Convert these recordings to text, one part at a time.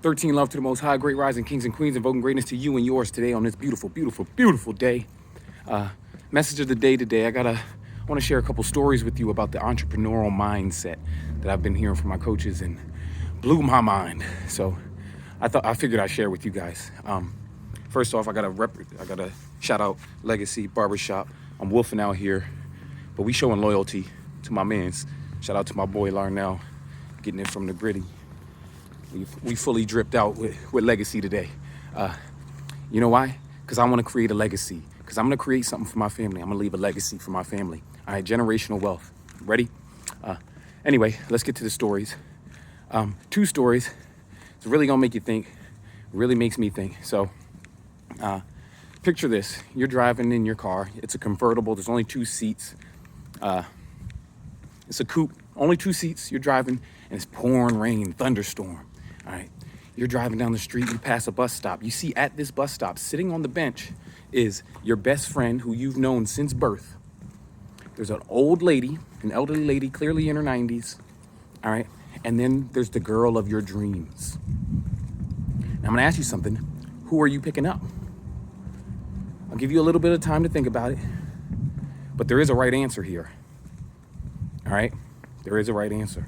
13 love to the Most High, great rising kings and queens, invoking greatness to you and yours today on this beautiful, beautiful, beautiful day. Message of the day today, I want to share a couple stories with you about the entrepreneurial mindset that I've been hearing from my coaches and blew my mind. So I figured I'd share with you guys. First off, I gotta shout out Legacy Barbershop. I'm wolfing out here, but we showing loyalty to my mans. Shout out to my boy Larnell, getting it from the gritty. We fully dripped out with Legacy today. You know why? Because I want to create a legacy. Because I'm going to create something for my family. I'm going to leave a legacy for my family. All right, generational wealth. Ready? Anyway, let's get to the stories. 2 stories. It's really going to make you think. It really makes me think. So picture this. You're driving in your car. It's a convertible. There's only 2 seats. It's a coupe. Only 2 seats. You're driving, and it's pouring rain, thunderstorm. All right, you're driving down the street, you pass a bus stop. You see at this bus stop, sitting on the bench, is your best friend who you've known since birth. There's an old lady, an elderly lady, clearly in her 90s. All right, and then there's the girl of your dreams. Now I'm gonna ask you something. Who are you picking up? I'll give you a little bit of time to think about it, but there is a right answer here. All right, there is a right answer.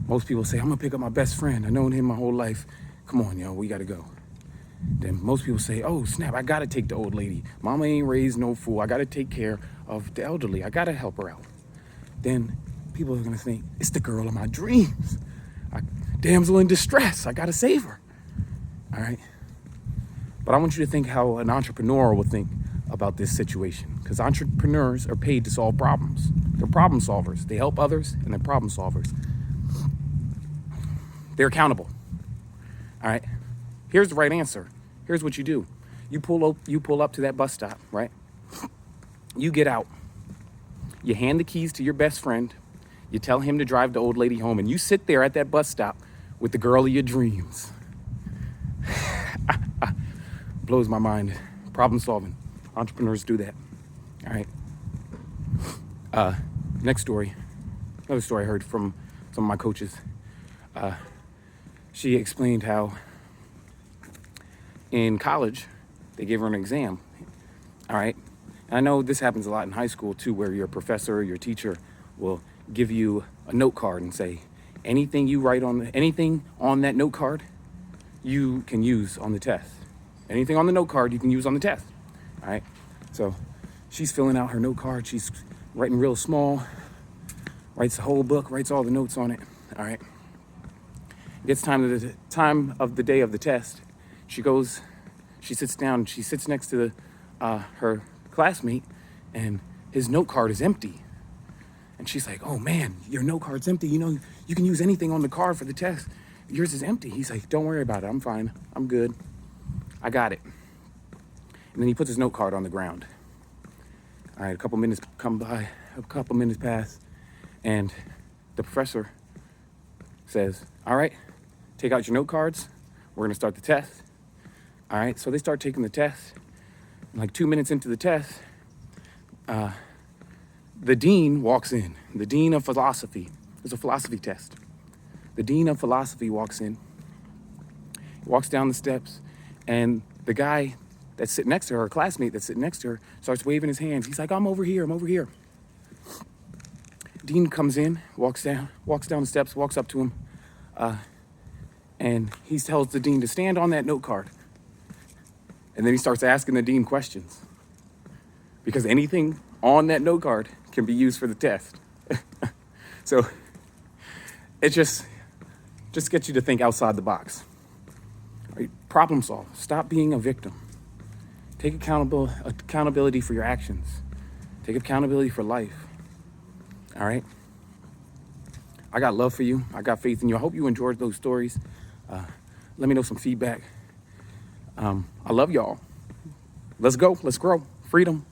Most people say, I'm gonna pick up my best friend. I've known him my whole life. Come on, yo, we gotta go. Then most people say, oh, snap, I gotta take the old lady. Mama ain't raised no fool. I gotta take care of the elderly. I gotta help her out. Then people are gonna think, it's the girl of my dreams. Damsel in distress. I gotta save her. All right? But I want you to think how an entrepreneur will think about this situation. Because entrepreneurs are paid to solve problems. They're problem solvers. They help others, and they're problem solvers. They're accountable. All right. Here's the right answer. Here's what you do. You pull up to that bus stop, right? You get out. You hand the keys to your best friend. You tell him to drive the old lady home, and you sit there at that bus stop with the girl of your dreams. Blows my mind. Problem solving. Entrepreneurs do that. All right. Next story. Another story I heard from some of my coaches. She explained how in college, they gave her an exam, all right? And I know this happens a lot in high school too, where your professor or your teacher will give you a note card and say, anything you write anything on that note card, you can use on the test. Anything on the note card, you can use on the test, all right? So she's filling out her note card. She's writing real small, writes the whole book, writes all the notes on it, all right? It's time of the day of the test. She sits down, she sits next to her classmate, and his note card is empty. And she's like, oh man, your note card's empty. You know, you can use anything on the card for the test. Yours is empty. He's like, don't worry about it. I'm fine. I'm good. I got it. And then he puts his note card on the ground. All right, a couple minutes come by, a couple minutes pass, and the professor says, all right, take out your note cards. We're gonna start the test. All right, so they start taking the test. Like 2 minutes into the test, the dean walks in. The dean of philosophy. It's a philosophy test. The dean of philosophy walks in, walks down the steps, and the guy that's sitting next to her, classmate that's sitting next to her, starts waving his hands. He's like, I'm over here, I'm over here. Dean comes in, walks down the steps, walks up to him, and he tells the dean to stand on that note card. And then he starts asking the dean questions. Because anything on that note card can be used for the test. So it just gets you to think outside the box. Right? Problem solve. Stop being a victim. Take accountability for your actions. Take accountability for life. All right? I got love for you. I got faith in you. I hope you enjoyed those stories. Let me know some feedback. I love y'all. Let's go. Let's grow. Freedom.